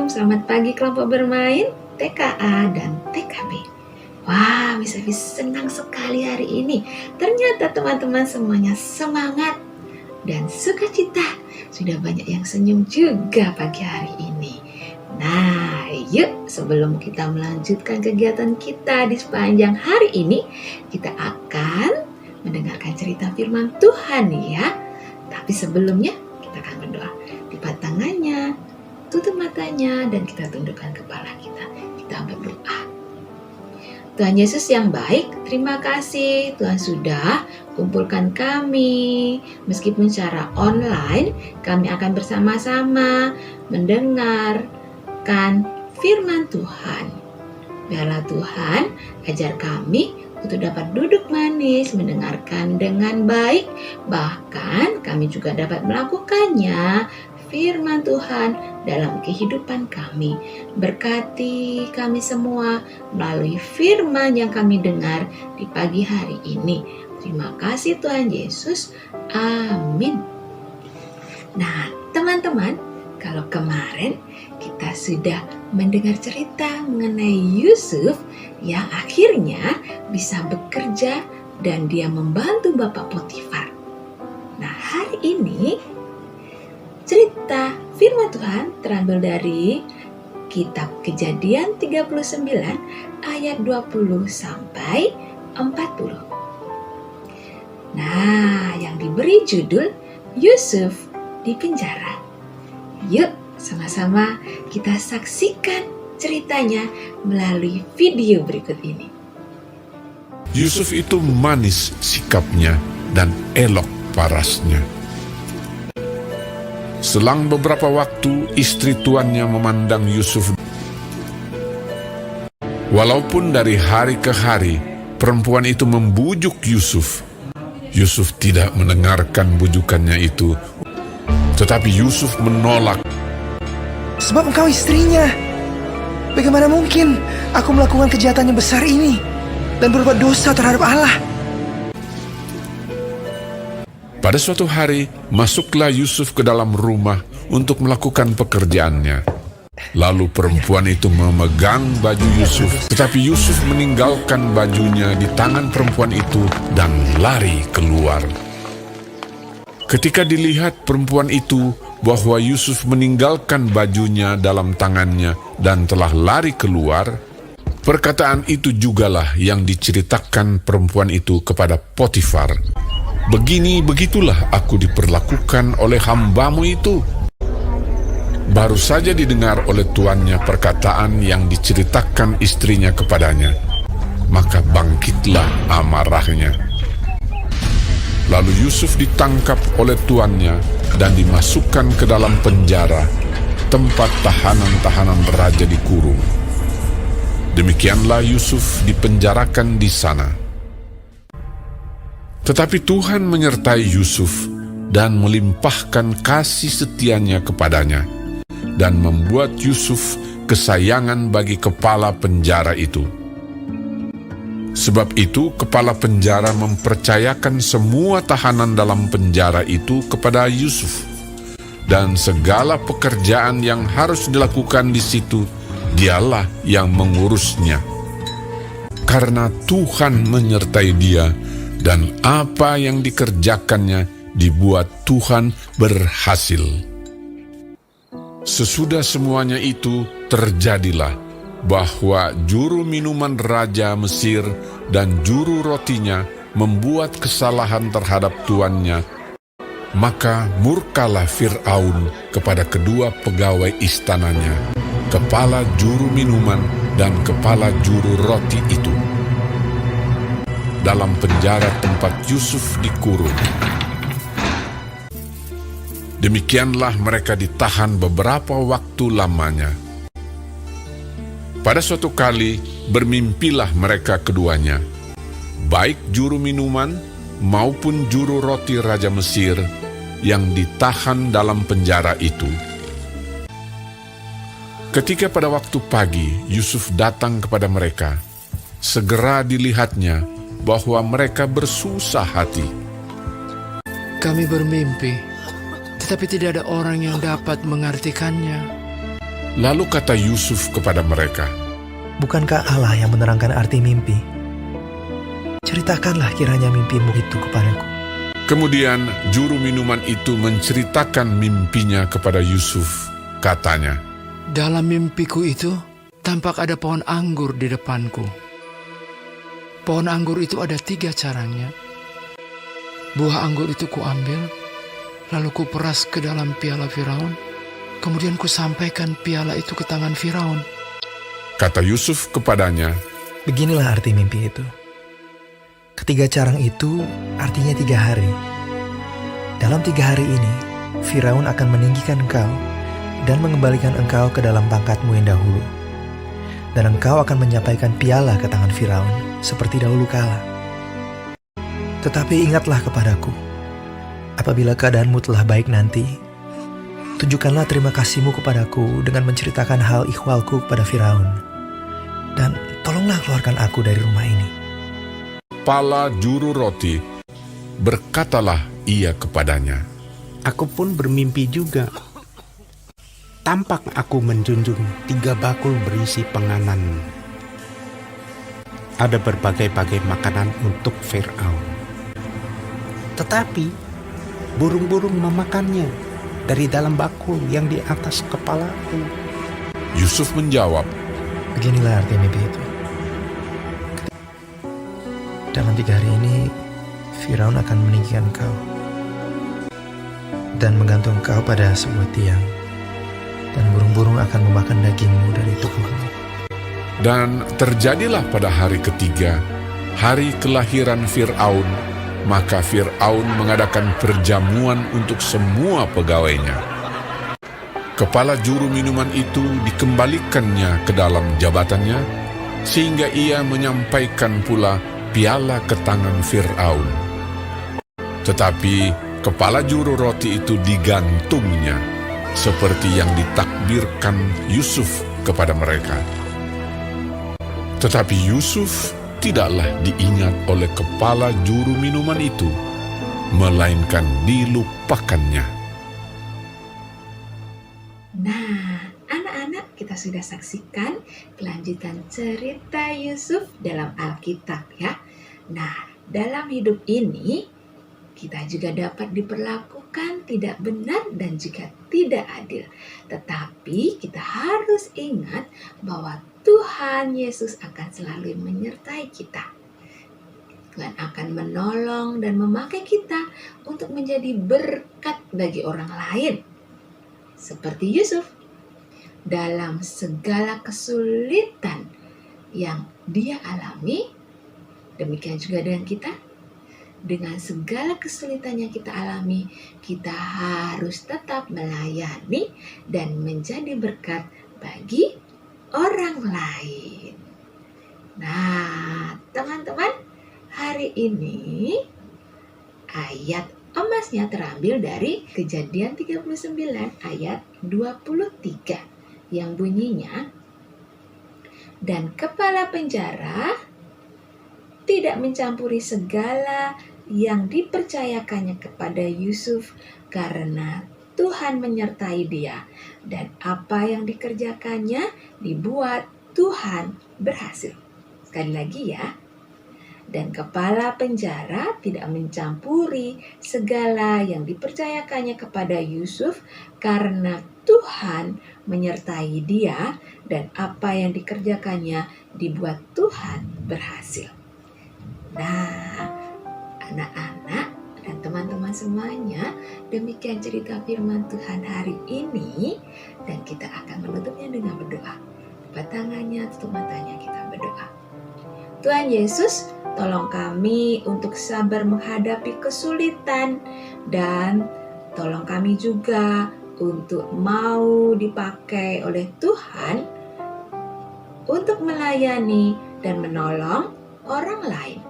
Shalom, selamat pagi kelompok bermain TKA dan TKB. Wah, bisa senang sekali hari ini. Ternyata teman-teman semuanya semangat dan sukacita. Sudah banyak yang senyum juga pagi hari ini. Nah, yuk sebelum kita melanjutkan kegiatan kita di sepanjang hari ini, kita akan mendengarkan cerita firman Tuhan ya. Tapi sebelumnya kita akan berdoa. Lipat tangannya, tutup matanya, dan kita tundukkan kepala kita. Kita berdoa. Tuhan Yesus yang baik, terima kasih Tuhan sudah kumpulkan kami. Meskipun secara online, kami akan bersama-sama mendengarkan firman Tuhan. Biarlah Tuhan ajar kami untuk dapat duduk manis, mendengarkan dengan baik, bahkan kami juga dapat melakukannya firman Tuhan dalam kehidupan kami. Berkati kami semua melalui firman yang kami dengar di pagi hari ini. Terima kasih Tuhan Yesus. Amin. Nah, teman-teman, kalau kemarin kita sudah mendengar cerita mengenai Yusuf yang akhirnya bisa bekerja dan dia membantu Bapak Potifar. Nah, hari ini cerita firman Tuhan terambil dari kitab Kejadian 39 ayat 20 sampai 40. Nah, yang diberi judul Yusuf di penjara. Yuk, sama-sama kita saksikan ceritanya melalui video berikut ini. Yusuf itu manis sikapnya dan elok parasnya. Selang beberapa waktu, istri tuannya memandang Yusuf. Walaupun dari hari ke hari, perempuan itu membujuk Yusuf. Yusuf tidak mendengarkan bujukannya itu, tetapi Yusuf menolak. Sebab engkau istrinya. Bagaimana mungkin aku melakukan kejahatan yang besar ini dan berbuat dosa terhadap Allah? Pada suatu hari, masuklah Yusuf ke dalam rumah untuk melakukan pekerjaannya. Lalu perempuan itu memegang baju Yusuf, tetapi Yusuf meninggalkan bajunya di tangan perempuan itu dan lari keluar. Ketika dilihat perempuan itu bahwa Yusuf meninggalkan bajunya dalam tangannya dan telah lari keluar, perkataan itu jugalah yang diceritakan perempuan itu kepada Potifar. Begitulah aku diperlakukan oleh hambamu itu. Baru saja didengar oleh tuannya perkataan yang diceritakan istrinya kepadanya, maka bangkitlah amarahnya. Lalu Yusuf ditangkap oleh tuannya dan dimasukkan ke dalam penjara, tempat tahanan-tahanan raja dikurung. Demikianlah Yusuf dipenjarakan di sana. Tetapi Tuhan menyertai Yusuf dan melimpahkan kasih setianya kepadanya, dan membuat Yusuf kesayangan bagi kepala penjara itu. Sebab itu kepala penjara mempercayakan semua tahanan dalam penjara itu kepada Yusuf, dan segala pekerjaan yang harus dilakukan di situ dialah yang mengurusnya. Karena Tuhan menyertai dia, dan apa yang dikerjakannya dibuat Tuhan berhasil. Sesudah semuanya itu terjadilah bahwa juru minuman Raja Mesir dan juru rotinya membuat kesalahan terhadap tuannya. Maka murkalah Fir'aun kepada kedua pegawai istananya, kepala juru minuman dan kepala juru roti itu, dalam penjara tempat Yusuf dikurung. Demikianlah mereka ditahan beberapa waktu lamanya. Pada suatu kali bermimpilah mereka keduanya, baik juru minuman maupun juru roti Raja Mesir yang ditahan dalam penjara itu. Ketika pada waktu pagi Yusuf datang kepada mereka, segera dilihatnya bahwa mereka bersusah hati. Kami bermimpi, tetapi tidak ada orang yang dapat mengartikannya. Lalu kata Yusuf kepada mereka, Bukankah Allah yang menerangkan arti mimpi? Ceritakanlah kiranya mimpimu itu kepadaku. kemudian juru minuman itu menceritakan mimpinya kepada Yusuf. Katanya, Dalam mimpiku itu, tampak ada pohon anggur di depanku. Pohon anggur itu ada 3 carangnya. Buah anggur itu kuambil, lalu kuperas ke dalam piala Firaun. Kemudian kusampaikan piala itu ke tangan Firaun. kata Yusuf kepadanya, Beginilah arti mimpi itu. Ketiga carang itu artinya 3 hari. Dalam 3 hari ini, Firaun akan meninggikan engkau dan mengembalikan engkau ke dalam pangkatmu yang dahulu. Dan engkau akan menyampaikan piala ke tangan Firaun seperti dahulu kala. Tetapi ingatlah kepadaku, apabila keadaanmu telah baik nanti, tunjukkanlah terima kasihmu kepadaku dengan menceritakan hal ikhwalku kepada Firaun. Dan tolonglah keluarkan aku dari rumah ini. kepala juru roti, berkatalah ia kepadanya, Aku pun bermimpi juga. Tampak aku menjunjung 3 bakul berisi penganan. Ada berbagai-bagai makanan untuk Firaun. Tetapi burung-burung memakannya dari dalam bakul yang di atas kepalaku. Yusuf menjawab, Beginilah arti mimpi itu. Dalam 3 hari ini, Firaun akan meninggikan kau dan menggantung kau pada sebuah tiang, dan burung-burung akan memakan dagingmu dari tubuhmu. dan terjadilah pada hari ketiga, hari kelahiran Fir'aun, maka Fir'aun mengadakan perjamuan untuk semua pegawainya. Kepala juru minuman itu dikembalikannya ke dalam jabatannya, sehingga ia menyampaikan pula piala ke tangan Fir'aun. Tetapi kepala juru roti itu digantungnya, seperti yang ditakbirkan Yusuf kepada mereka. Tetapi Yusuf tidaklah diingat oleh kepala juru minuman itu, melainkan dilupakannya. Nah, anak-anak, kita sudah saksikan kelanjutan cerita Yusuf dalam Alkitab ya. Nah, dalam hidup ini kita juga dapat diperlakukan tidak benar dan juga tidak adil. Tetapi kita harus ingat bahwa Tuhan Yesus akan selalu menyertai kita. Tuhan akan menolong dan memakai kita untuk menjadi berkat bagi orang lain. Seperti Yusuf, dalam segala kesulitan yang dia alami, demikian juga dengan kita. Dengan segala kesulitan yang kita alami, kita harus tetap melayani dan menjadi berkat bagi orang lain. Nah, teman-teman, hari ini ayat emasnya terambil dari Kejadian 39 ayat 23 yang bunyinya, dan kepala penjara tidak mencampuri segala yang dipercayakannya kepada Yusuf karena Tuhan menyertai dia, dan apa yang dikerjakannya dibuat Tuhan berhasil. Sekali lagi ya. Dan kepala penjara tidak mencampuri segala yang dipercayakannya kepada Yusuf karena Tuhan menyertai dia, dan apa yang dikerjakannya dibuat Tuhan berhasil. Nah, anak-anak dan teman-teman semuanya, demikian cerita firman Tuhan hari ini, dan kita akan menutupnya dengan berdoa. Lepas tangannya, tutup matanya, kita berdoa. Tuhan Yesus, tolong kami untuk sabar menghadapi kesulitan, dan tolong kami juga untuk mau dipakai oleh Tuhan untuk melayani dan menolong orang lain.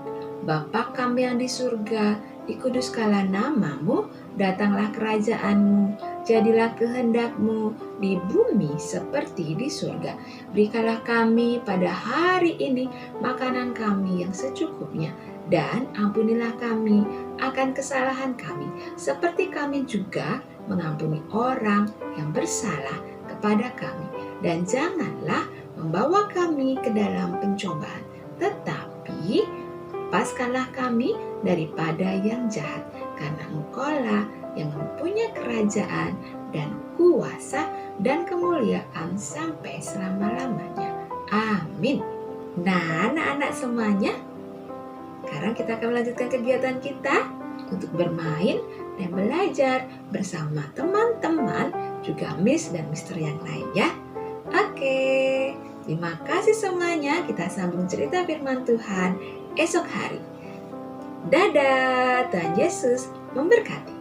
Bapa kami yang di surga, dikuduskanlah namamu, datanglah kerajaanmu, jadilah kehendakmu di bumi seperti di surga. Berikanlah kami pada hari ini makanan kami yang secukupnya, dan ampunilah kami akan kesalahan kami, seperti kami juga mengampuni orang yang bersalah kepada kami. dan janganlah membawa kami ke dalam pencobaan, tetapi lepaskanlah kami daripada yang jahat, karena Engkaulah yang mempunyai kerajaan dan kuasa dan kemuliaan sampai selama-lamanya. Amin. Nah, anak-anak semuanya, sekarang kita akan melanjutkan kegiatan kita untuk bermain dan belajar bersama teman-teman, juga Miss dan Mister yang lain ya. Oke, terima kasih semuanya. Kita sambung cerita firman Tuhan esok hari. Dadah, Tuhan Yesus memberkati.